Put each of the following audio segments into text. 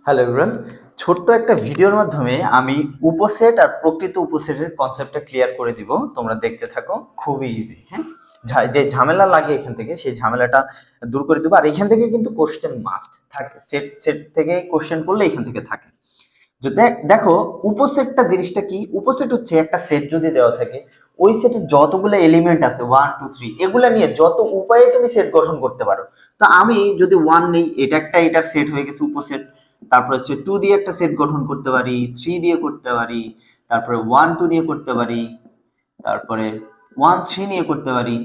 Hello everyone, ছোট্ট একটা ভিডিওর মাধ্যমে আমি উপসেট আর প্রকৃত উপসেটের কনসেপ্টটা ক্লিয়ার করে দিব। তোমরা দেখতে থাকো, খুবই ইজি। হ্যাঁ, যে ঝামেলা লাগে এখান থেকে সেই ঝামেলাটা দূর করে দেবো। আর এখান থেকে কিন্তু কোশ্চেন মাস্ট থাকে, সেট সেট থেকে কোশ্চেন করলে এখান থেকে থাকে। দেখো, উপসেটটা জিনিসটা কি? উপসেট হচ্ছে একটা সেট যদি দেওয়া থাকে, ওই সেটের যতগুলো এলিমেন্ট আছে 1 2 3 এগুলা নিয়ে যত উপায়ে তুমি সেট গঠন করতে পারো। তো আমি যদি 1 নেই, এটা একটা এটার সেট হয়ে গেছে উপসেট। তারপর হচ্ছে 2 দিয়ে একটা সেট গঠন করতে পারি, 3 দিয়ে করতে পারি, তারপরে 1 2 নিয়ে করতে পারি, তারপরে 1 3 নিয়ে করতে পারি,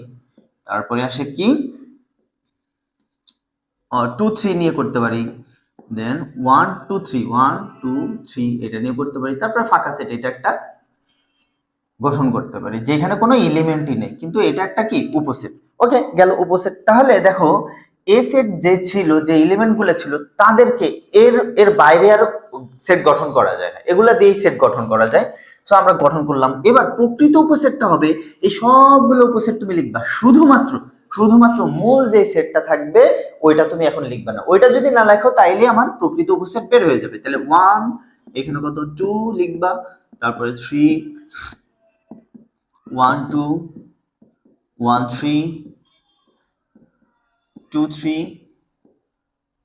তারপরে আসে কি 2 3 নিয়ে করতে পারি, দেন 1 2 3 1 2 3 এটা নিয়ে করতে পারি। তারপরে ফাঁকা সেট এটা একটা গঠন করতে পারি যেখানে কোনো এলিমেন্টই নেই, কিন্তু এটা একটা কি উপসেট। ওকে, গেল উপসেট। তাহলে দেখো, এ সেট যে ছিল, যে এলিমেন্ট গুলো ছিল তাদেরকে এর এর বাইরে আর সেট গঠন করা যায় না, এগুলা দিয়েই সেট গঠন করা যায়। সো আমরা গঠন করলাম। এবার প্রকৃত উপসেটটা হবে এই সবগুলো উপসেট তুমি লিখবা, শুধুমাত্র শুধুমাত্র মূল যে সেটটা থাকবে ওইটা তুমি এখন লিখবা না। ওইটা যদি না লেখো তাইলে আমার প্রকৃত উপসেট বের হয়ে যাবে। তাহলে 1 এখানে কত 2 লিখবা, তারপরে 3 1 2 1 3 2 3,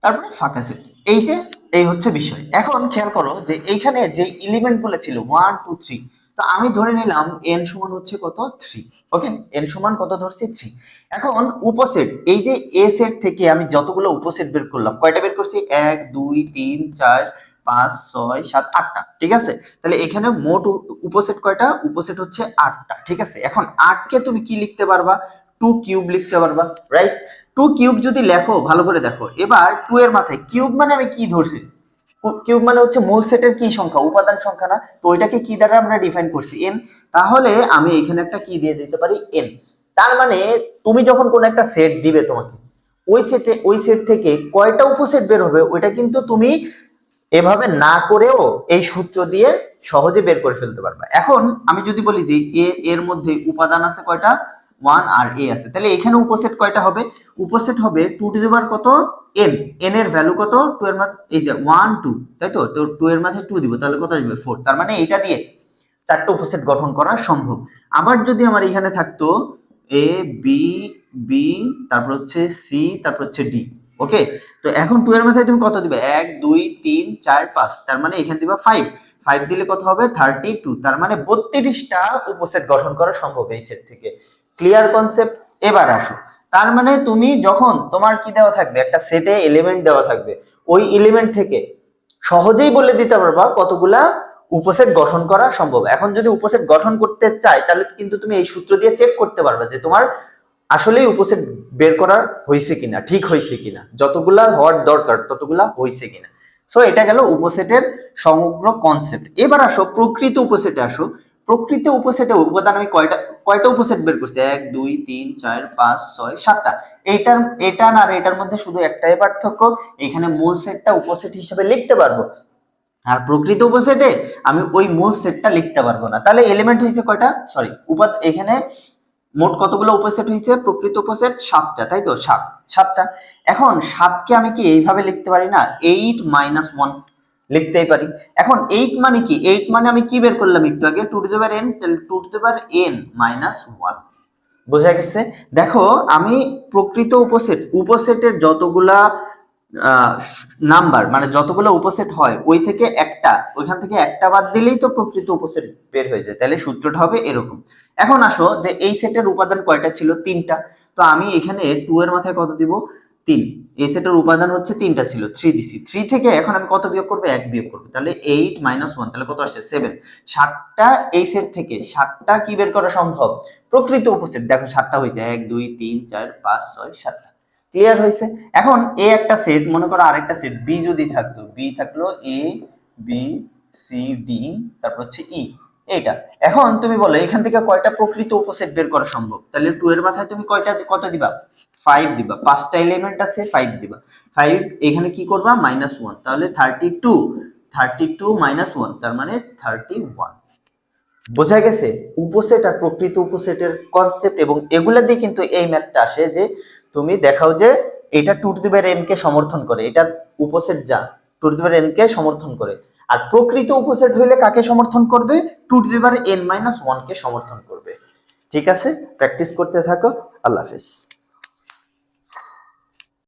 তারপরে ফাঁকা সেট। এই হচ্ছে বিষয়। এখন খেয়াল করো যে এইখানে যে এলিমেন্ট গুলো ছিল 1 2 3, তো আমি ধরে নিলাম n সমান হচ্ছে কত 3। ওকে, n সমান কত ধরছি 3। এখন উপসেট, এই যে a সেট থেকে আমি যতগুলো উপসেট বের করলাম, কয়টা বের করছি? 1 2 3 4 5 6 7 8টা। ঠিক আছে, তাহলে এখানে মোট উপসেট কয়টা? উপসেট হচ্ছে 8টা। ঠিক আছে, এখন 8 কে তুমি কি লিখতে পারবা? 2 কিউব লিখতে পারবা, রাইট? 2 কিউব যদি লেখো, ভালো করে দেখো, এবার 2 এর মাথায় কিউব মানে আমি কি ধরছি? কিউব মানে হচ্ছে মূল সেটের কি সংখ্যা? উপাদান সংখ্যা না? তো ওইটাকে কি দ্বারা আমরা ডিফাইন করছি? n। তাহলে আমি এখানে একটা কি দিয়ে দিতে পারি? n। তার মানে তুমি যখন কোন একটা সেট দিবে তোমাকে, ওই সেট থেকে কয়টা উপসেট বের হবে ওইটা কিন্তু তুমি এভাবে না করেও এই সূত্র দিয়ে সহজে বের করে ফেলতে পারবা। এখন আমি যদি বলি যে এর মধ্যে উপাদান আছে কয়টা? 1 আর a আছে, তাহলে এখানে উপসেট কয়টা হবে? উপসেট হবে 2 টু দি পাওয়ার কত? n। n এর ভ্যালু কত? 2 এর মাঝে এই যে 1 2, তাই তো? তো 2 এর মাঝে 2 দিব, তাহলে কত আসবে? 4। তার মানে এটা দিয়ে চারটা উপসেট গঠন করা সম্ভব। আবার যদি আমার এখানে থাকতো a b b, তারপর হচ্ছে c, তারপর হচ্ছে d। ওকে, তো এখন 2 এর মাথায় তুমি কত দিবে? 1 2 3 4 5, তার মানে এখানে দিবা 5। 5 দিলে কত হবে? 32। তার মানে 32টা উপসেট গঠন করা সম্ভব এই সেট থেকে। Clear concept? এবার আসো, তার মানে তুমি যখন তোমার কি দেওয়া থাকবে, একটা সেটে এলিমেন্ট দেওয়া থাকবে, ওই এলিমেন্ট থেকে সহজেই বলে দিতে পারবা কতগুলা উপসেট গঠন করা সম্ভব। এখন যদি উপসেট গঠন করতে চাই তাহলে কিন্তু তুমি এই সূত্র দিয়ে চেক করতে পারবে যে তোমার আসলেই উপসেট বের করা হয়েছে কিনা, ঠিক হয়েছে কিনা, যতগুলা হওয়ার দরকার ততগুলা হয়েছে কিনা। সো এটা গেল উপসেটের সমগ্র কনসেপ্ট। এবার আসো প্রকৃত উপসেটে আসো। প্রকৃত উপসেটে উপাদান আমি কয়টা কয়টা উপসেট বের করছি? 1 2 3 4 5 6 7টা। এটা আর এটার মধ্যে শুধু একটাই পার্থক্য, এখানে মূল সেটটা উপসেট হিসেবে লিখতে পারবো, আর প্রকৃত উপসেটে আমি ওই মূল সেটটা লিখতে পারবো না। তাহলে এলিমেন্ট হয়েছে কয়টা? সরি, এখানে মোট কতগুলো উপসেট হয়েছে? প্রকৃত উপসেট 7টা, তাই তো? 7টা। এখন 7কে আমি কি এইভাবে লিখতে পারি না? 8 - 1 লিখতেই পারি। এখন 8 মানে কি? 8 মানে আমি কি বের করলাম একটু আগে? 2 টু দি পাওয়ার n, তাহলে 2 টু দি পাওয়ার n - 1। বোঝা গেছে? দেখো, আমি প্রকৃত উপসেটের যতগুলা নাম্বার, মানে যতগুলো উপসেট হয় ওই থেকে একটা, ওইখান থেকে একটা বাদ দিলেই তো প্রকৃত উপসেট বের হয়ে যায়। তাহলে সূত্রটা হবে এরকম। এখন আসো যে এই সেটের উপাদান কয়টা ছিল? 3টা। তো আমি এখানে 2 এর মাথায় কত দিব? 3। এই সেটের উপাদান হচ্ছে 3টা ছিল, 3 দিছি। 3 থেকে এখন আমি কত বিয়োগ করব? 1 বিয়োগ করব, তাহলে 8 - 1, তাহলে কত আসে? 7। 7টা এই সেট থেকে 7টা কি বের করা সম্ভব? প্রকৃত উপসেট। দেখো 7টা হয়েছে, 1 2 3 4 5 6 7টা। ক্লিয়ার হয়েছে? এখন এ একটা সেট, মনে করো আরেকটা সেট বি যদি থাকতো, বি থাকলো এ বি সি ডি, তারপর হচ্ছে ই, এইটা। এখন তুমি বলো এখান থেকে কয়টা প্রকৃত উপসেট বের করা সম্ভব? তাহলে 2 এর মাথায় তুমি কত দিবা? 5 দিবা। 5টা এলিমেন্ট আছে, 5 দিবা। 5 এখানে কি করবা? -1, তাহলে 32। 32 - 1, তার মানে 31। বোঝা গেছে উপসেট আর প্রকৃত উপসেটের কনসেপ্ট? এবং এগুলা দিয়ে কিন্তু এই ম্যাথটা আসে যে তুমি দেখাও যে এটা 2 টু দি পাওয়ার n কে সমর্থন করে, এটার উপসেট যা, two to the power n কে সমর্থন করে। আর প্রকৃত উপসেট হইলে কাকে সমর্থন করবে? Two to the power n - 1 কে সমর্থন করবে। ঠিক আছে, প্র্যাকটিস করতে থাকো। আল্লাহ হাফেজ।